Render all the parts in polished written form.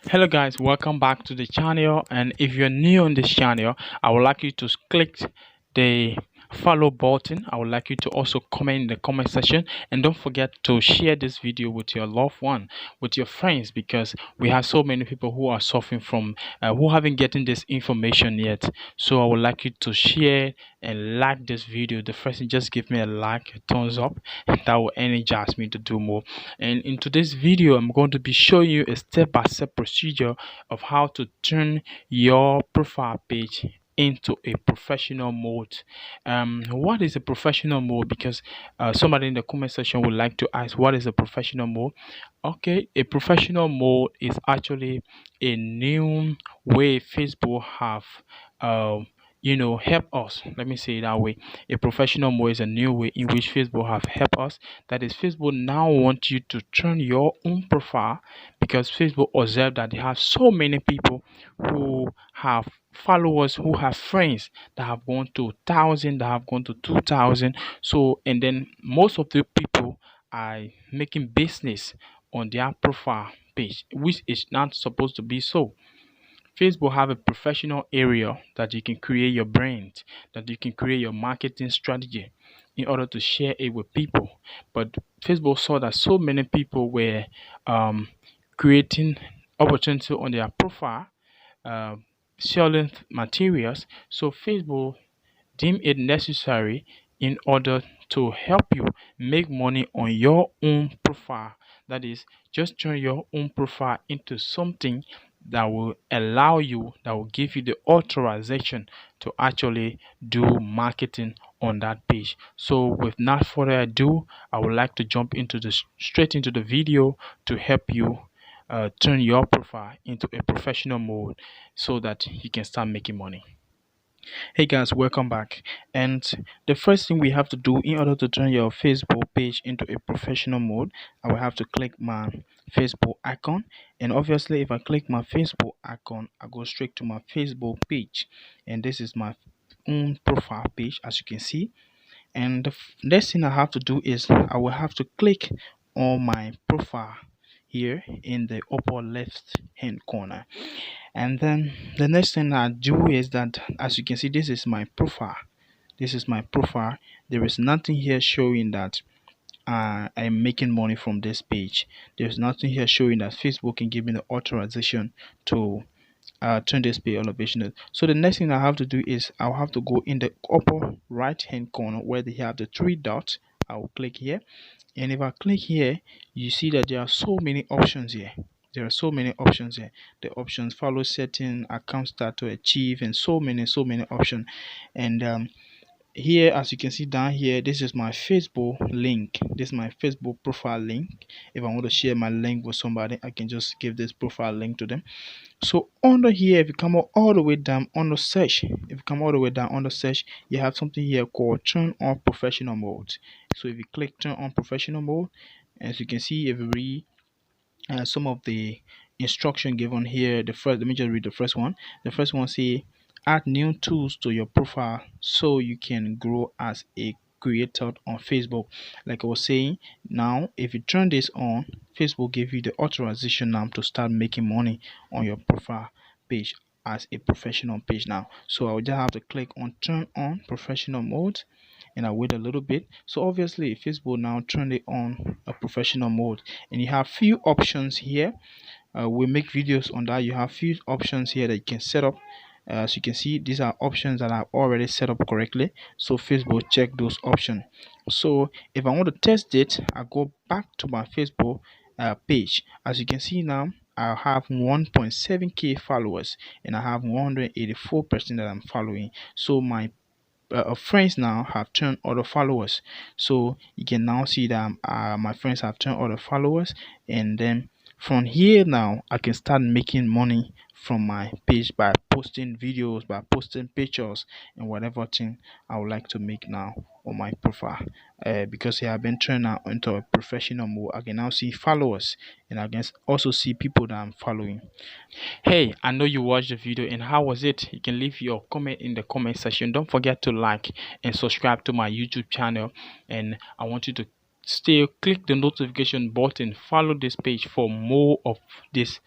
Hello guys, welcome back to the channel, and if you're new on this channel, I would like you to click the follow button. I would like you to also comment in the comment section, and don't forget to share this video with your loved one, with your friends, because we have so many people who are suffering from who haven't getting this information yet. So I would like you to share and like this video. The first thing, just give me a like, a thumbs up, and that will energize me to do more. And in today's video, I'm going to be showing you a step-by-step procedure of how to turn your profile page into a professional mode. What is a professional mode? Because somebody in the comment section would like to ask, what is a professional mode? Okay, a professional mode is actually a new way Facebook have help us. Let me say it that way. A professional mode is a new way in which Facebook have helped us. That is, Facebook now want you to turn your own profile, because Facebook observe that they have so many people who have followers, who have friends that have gone to 1,000, that have gone to 2,000. So, and then most of the people are making business on their profile page, which is not supposed to be so. Facebook have a professional area that you can create your brand, that you can create your marketing strategy in order to share it with people. But Facebook saw that so many people were um, creating opportunity on their profile, uh, selling materials. So Facebook deem it necessary in order to help you make money on your own profile. That is, just turn your own profile into something that will allow you, that will give you the authorization to actually do marketing on that page. So with not further ado, I would like to jump into the straight into the video to help you turn your profile into a professional mode so that you can start making money. Hey guys, welcome back. And the first thing we have to do in order to turn your Facebook page into a professional mode, I will have to click my Facebook icon. And obviously, if I click my Facebook icon, I go straight to my Facebook page. And this is my own profile page, as you can see. And the next thing I have to do is I will have to click on my profile here in the upper left hand corner. And then the next thing I do is that, as you can see, this is my profile. This is my profile. There is nothing here showing that I'm making money from this page. There's nothing here showing that Facebook can give me the authorization to turn this page elevation. So the next thing I have to do is I'll have to go in the upper right hand corner where they have the three dots. I will click here, and if I click here, you see that there are so many options here. There are so many options here. The options follow setting, account start to achieve, and so many options. And here, as you can see down here, this is my Facebook link. This is my Facebook profile link. If I want to share my link with somebody, I can just give this profile link to them. So under here, if you come all the way down on the search, you have something here called turn on professional mode. So if you click turn on professional mode, as you can see, if you read some of the instruction given here, let me just read the first one. The first one say add new tools to your profile so you can grow as a creator on Facebook. Like I was saying, now if you turn this on, Facebook give you the authorization now to start making money on your profile page as a professional page now. So I will just have to click on turn on professional mode, and I wait a little bit. So obviously Facebook now turn it on a professional mode, and you have few options here. We make videos on that. You have few options here that you can set up. As you can see, these are options that are already set up correctly, so Facebook check those options. So if I want to test it, I go back to my Facebook page. As you can see now, I have 1.7k followers, and I have 184% that I'm following. So my friends now have turned other followers. So you can now see that my friends have turned other followers, and then from here now I can start making money from my page by posting videos, by posting pictures, and whatever thing I would like to make now on my profile. Because I have been turned now into a professional mode, I can now see followers, and I can also see people that I'm following. Hey, I know you watched the video, and how was it? You can leave your comment in the comment section. Don't forget to like and subscribe to my YouTube channel, and I want you to still click the notification button, follow this page for more of this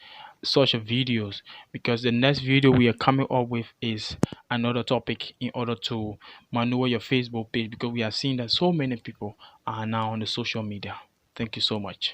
such videos, because the next video we are coming up with is another topic in order to maneuver your Facebook page, because we are seeing that so many people are now on the social media. Thank you so much.